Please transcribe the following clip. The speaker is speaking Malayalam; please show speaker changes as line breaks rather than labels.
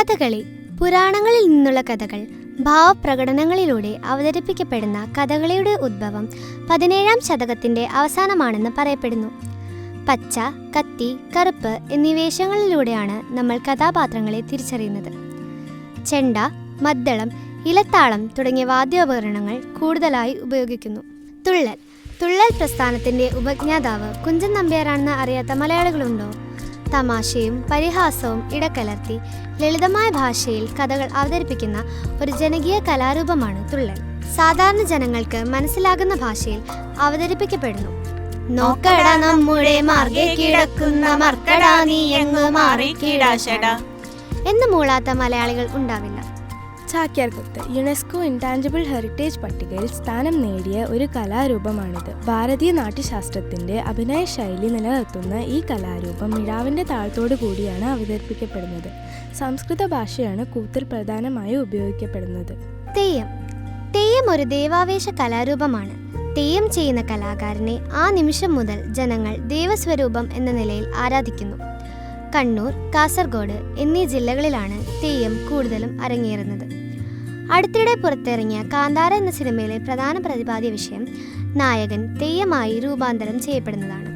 കഥകളി പുരാണങ്ങളിൽ നിന്നുള്ള കഥകൾ ഭാവപ്രകടനങ്ങളിലൂടെ അവതരിപ്പിക്കപ്പെടുന്ന കഥകളിയുടെ ഉദ്ഭവം 17-ാം ശതകത്തിൻ്റെ അവസാനമാണെന്ന് പറയപ്പെടുന്നു. പച്ച, കത്തി, കറുപ്പ് എന്നീ വേഷങ്ങളിലൂടെയാണ് നമ്മൾ കഥാപാത്രങ്ങളെ തിരിച്ചറിയുന്നത്. ചെണ്ട, മദ്ദളം, ഇലത്താളം തുടങ്ങിയ വാദ്യോപകരണങ്ങൾ കൂടുതലായി ഉപയോഗിക്കുന്നു. തുള്ളൽ പ്രസ്ഥാനത്തിൻ്റെ ഉപജ്ഞാതാവ് കുഞ്ചൻ നമ്പ്യാരാണെന്ന് അറിയാത്ത മലയാളികളുണ്ടോ? തമാശയും പരിഹാസവും ഇടകലർത്തി ലളിതമായ ഭാഷയിൽ കഥകൾ അവതരിപ്പിക്കുന്ന ഒരു ജനകീയ കലാരൂപമാണ് തുള്ളൽ. സാധാരണ ജനങ്ങൾക്ക് മനസ്സിലാകുന്ന ഭാഷയിൽ അവതരിപ്പിക്കപ്പെടുന്നു.
നോക്കടാ നമ്മുടെ മാർഗേ കിടക്കുന്ന മർക്കടാ നീ എങ്ങു മാറി കിടാശടാ
എന്ന് മൂളാത്ത മലയാളികൾ ഉണ്ടാവില്ല.
ചാക്യാർകൂത്ത് യുനെസ്കോ ഇൻടാഞ്ചിബിൾ ഹെറിറ്റേജ് പട്ടികയിൽ സ്ഥാനം നേടിയ ഒരു കലാരൂപമാണിത്. ഭാരതീയ നാട്യശാസ്ത്രത്തിൻ്റെ അഭിനയ ശൈലി നിലനിർത്തുന്ന ഈ കലാരൂപം മിഴാവിൻ്റെ താളത്തോടു കൂടിയാണ് അവതരിപ്പിക്കപ്പെടുന്നത്. സംസ്കൃത ഭാഷയാണ് കൂത്തിൽ പ്രധാനമായും ഉപയോഗിക്കപ്പെടുന്നത്.
തെയ്യം ഒരു ദേവാവേശ കലാരൂപമാണ്. തെയ്യം ചെയ്യുന്ന കലാകാരനെ ആ നിമിഷം മുതൽ ജനങ്ങൾ ദേവസ്വരൂപം എന്ന നിലയിൽ ആരാധിക്കുന്നു. കണ്ണൂർ, കാസർഗോഡ് എന്നീ ജില്ലകളിലാണ് തെയ്യം കൂടുതലും അരങ്ങേറുന്നത്. അടുത്തിടെ പുറത്തിറങ്ങിയ കാന്താര എന്ന സിനിമയിലെ പ്രധാന പ്രതിപാദ്യ വിഷയം നായകൻ തെയ്യമായി രൂപാന്തരം ചെയ്യപ്പെടുന്നതാണ്.